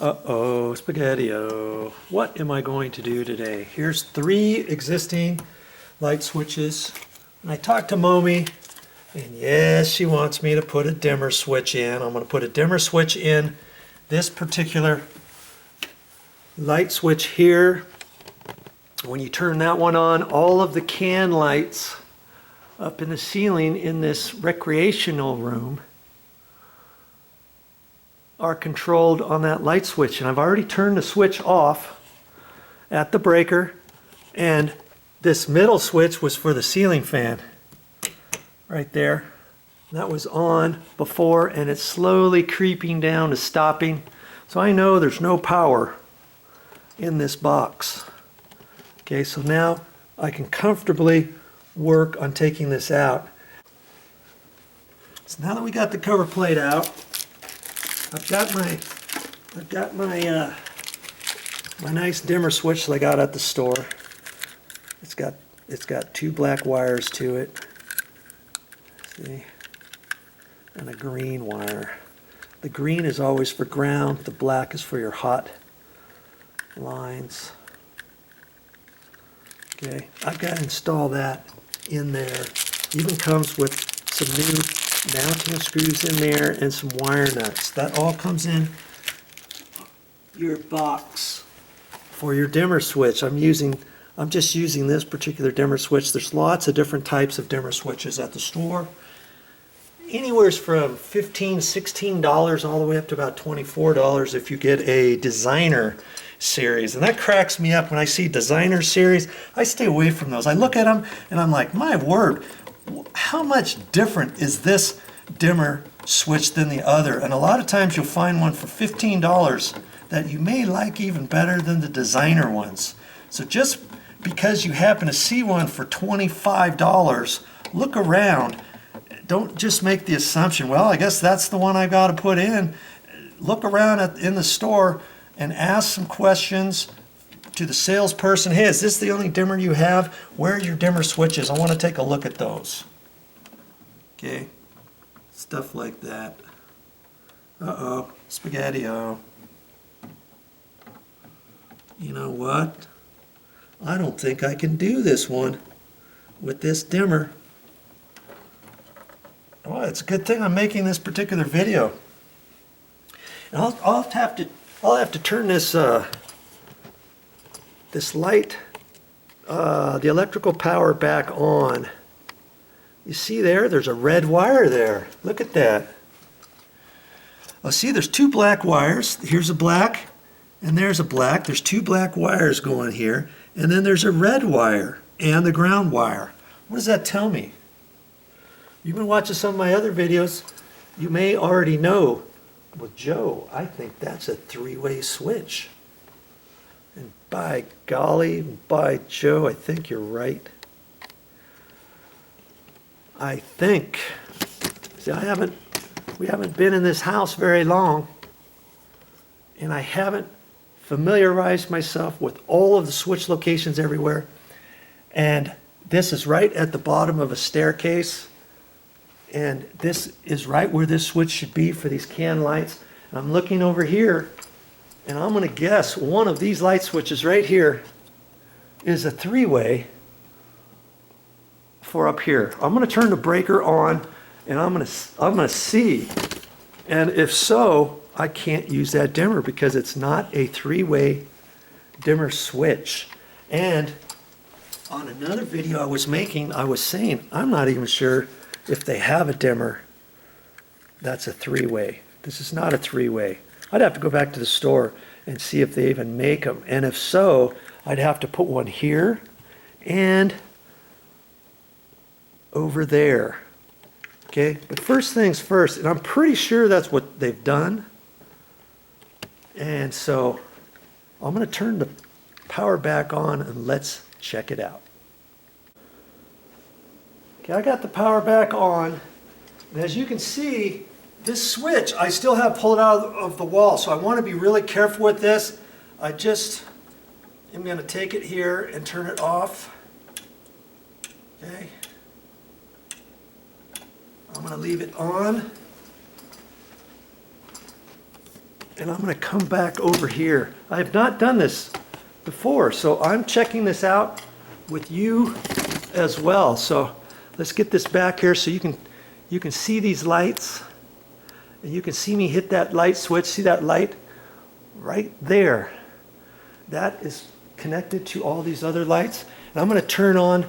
Uh-oh, spaghetti-o. What am I going to do today? Here's 3 existing light switches. And I talked to Momi, and yes, she wants me to put a dimmer switch in. I'm going to put a dimmer switch in this particular light switch here. When you turn that one on, all of the can lights up in the ceiling in this recreational room are controlled on that light switch. And I've already turned the switch off at the breaker, and this middle switch was for the ceiling fan right there. That was on before, and it's slowly creeping down to stopping. So I know there's no power in this box. Okay, so now I can comfortably work on taking this out. So now that we got the cover plate out, I've got my nice dimmer switch that I got at the store. It's got 2 black wires to it. See? And a green wire. The green is always for ground, the black is for your hot lines. Okay, I've got to install that in there. Even comes with some new mounting screws in there and some wire nuts. That all comes in your box for your dimmer switch. I'm just using this particular dimmer switch. There's lots of different types of dimmer switches at the store. Anywhere from $15, $16 all the way up to about $24 if you get a designer series. And that cracks me up when I see designer series. I stay away from those. I look at them and I'm like, my word, how much different is this dimmer switch than the other? And a lot of times you'll find one for $15 that you may like even better than the designer ones. So just because you happen to see one for $25, look around. Don't just make the assumption, well, I guess that's the one I've got to put in. Look around in the store and ask some questions to the salesperson. Hey, is this the only dimmer you have? Where are your dimmer switches? I want to take a look at those. Okay, stuff like that. Uh-oh, spaghetti-o. You know what? I don't think I can do this one with this dimmer. Well, it's a good thing I'm making this particular video. And I'll have to turn this this light, the electrical power back on. You see there's a red wire there. Look at that. Well, see, there's 2 black wires. Here's a black, and there's a black. There's 2 black wires going here, and then there's a red wire and the ground wire. What does that tell me? You've been watching some of my other videos. You may already know, with Joe, I think that's a 3-way switch. And by golly, by Joe, I think you're right. I think. See, we haven't been in this house very long, and I haven't familiarized myself with all of the switch locations everywhere. And this is right at the bottom of a staircase. And this is right where this switch should be for these can lights. And I'm looking over here, and I'm going to guess one of these light switches right here is a 3-way for up here. I'm going to turn the breaker on, and I'm going to see. And if so, I can't use that dimmer because it's not a 3-way dimmer switch. And on another video I was making, I was saying I'm not even sure if they have a dimmer that's a 3-way. This is not a 3-way. I'd have to go back to the store and see if they even make them. And if so, I'd have to put one here and over there. Okay, but first things first, and I'm pretty sure that's what they've done. And so I'm going to turn the power back on and let's check it out. Okay, I got the power back on, and as you can see, this switch I still have pulled out of the wall, so I want to be really careful with this. I just am going to take it here and turn it off. Okay, I'm going to leave it on. and I'm going to come back over here. I have not done this before, so I'm checking this out with you as well. So let's get this back here so you can see these lights, and you can see me hit that light switch. See that light right there? That is connected to all these other lights. And I'm going to turn on,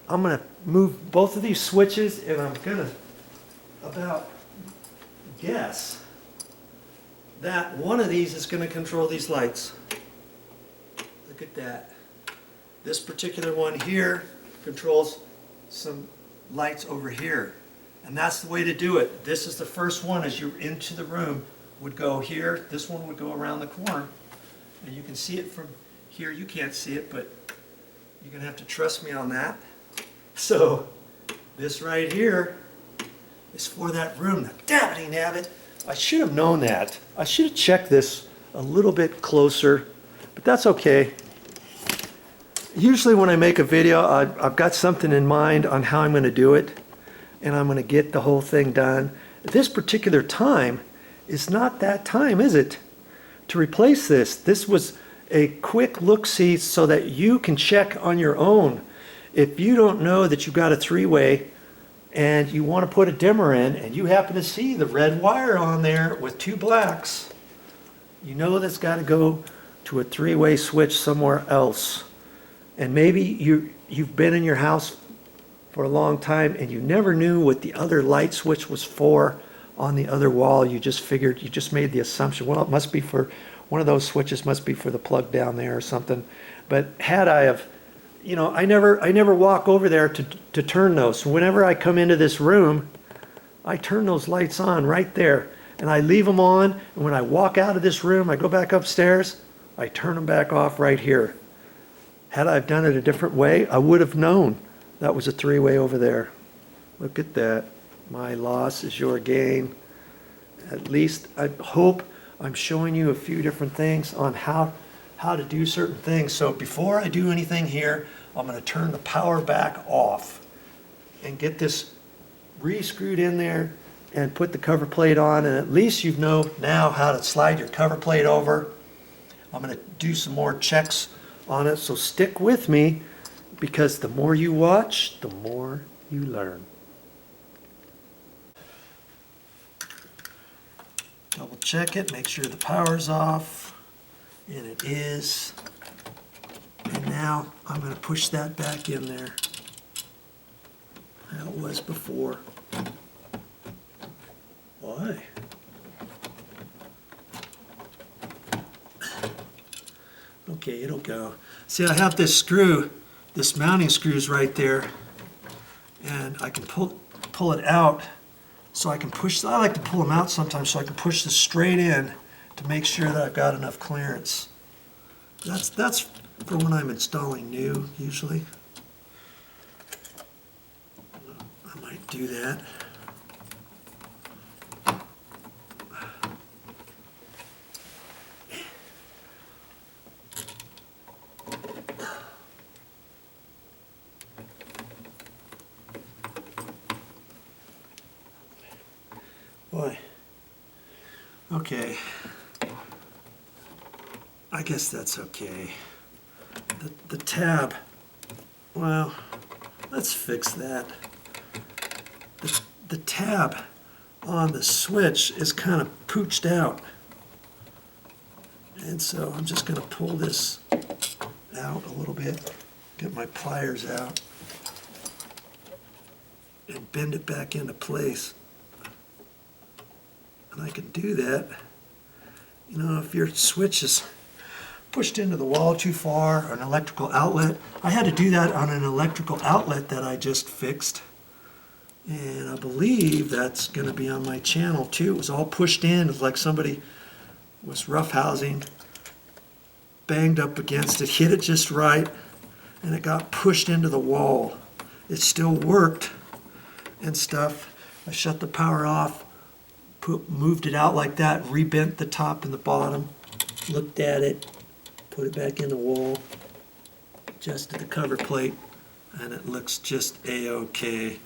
I'm going to move both of these switches, and I'm going to about guess that one of these is going to control these lights. Look at that. This particular one here controls some lights over here. And that's the way to do it. This is the first one as you're into the room would go here. This one would go around the corner. And you can see it from here. You can't see it, but you're going to have to trust me on that. So this right here is for that room. Now, dabbity nabbit, I should have known that. I should have checked this a little bit closer, but that's okay. Usually when I make a video, I've got something in mind on how I'm going to do it, and I'm going to get the whole thing done. This particular time is not that time, is it? To replace this. This was a quick look-see so that you can check on your own. If you don't know that you've got a three-way and you want to put a dimmer in and you happen to see the red wire on there with two blacks, you know that's got to go to a three-way switch somewhere else. And maybe you've been in your house for a long time and you never knew what the other light switch was for on the other wall. You just figured, you just made the assumption, well, it must be for, one of those switches must be for the plug down there or something. But had I have, you know, I never walk over there to turn those. So whenever I come into this room, I turn those lights on right there. And I leave them on, and when I walk out of this room, I go back upstairs, I turn them back off right here. Had I done it a different way, I would have known that was a three-way over there. Look at that. My loss is your gain. At least I hope I'm showing you a few different things on how to do certain things. So before I do anything here, I'm going to turn the power back off and get this re-screwed in there and put the cover plate on, and at least you know now how to slide your cover plate over. I'm going to do some more checks on it, so stick with me, because the more you watch, the more you learn. Double check it, make sure the power's off, and it is. And now I'm going to push that back in there how it was before. Why? Okay, it'll go. See, I have this screw, this mounting screw's right there, and I can pull it out so I can push. I like to pull them out sometimes so I can push this straight in to make sure that I've got enough clearance. That's for when I'm installing new, usually. I might do that. Boy, okay, I guess that's okay. The tab, well, let's fix that. The tab on the switch is kind of pooched out. And so I'm just going to pull this out a little bit, get my pliers out, and bend it back into place. And I can do that, you know, if your switch is pushed into the wall too far, or an electrical outlet. I had to do that on an electrical outlet that I just fixed. And I believe that's going to be on my channel too. It was all pushed in. It was like somebody was roughhousing, banged up against it, hit it just right, and it got pushed into the wall. It still worked and stuff. I shut the power off. Moved it out like that, rebent the top and the bottom, looked at it, put it back in the wall, adjusted the cover plate, and it looks just a-okay.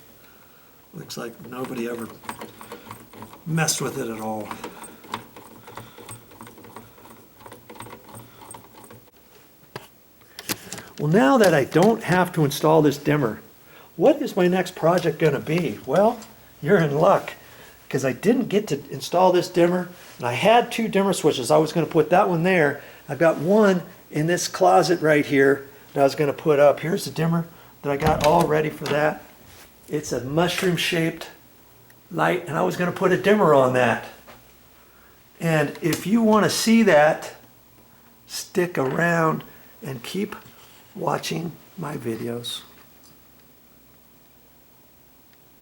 Looks like nobody ever messed with it at all. Well, now that I don't have to install this dimmer, what is my next project going to be? Well, you're in luck, because I didn't get to install this dimmer, and I had two dimmer switches. I was going to put that one there. I've got one in this closet right here that I was going to put up. Here's the dimmer that I got all ready for that. It's a mushroom-shaped light, and I was going to put a dimmer on that. And if you want to see that, stick around and keep watching my videos.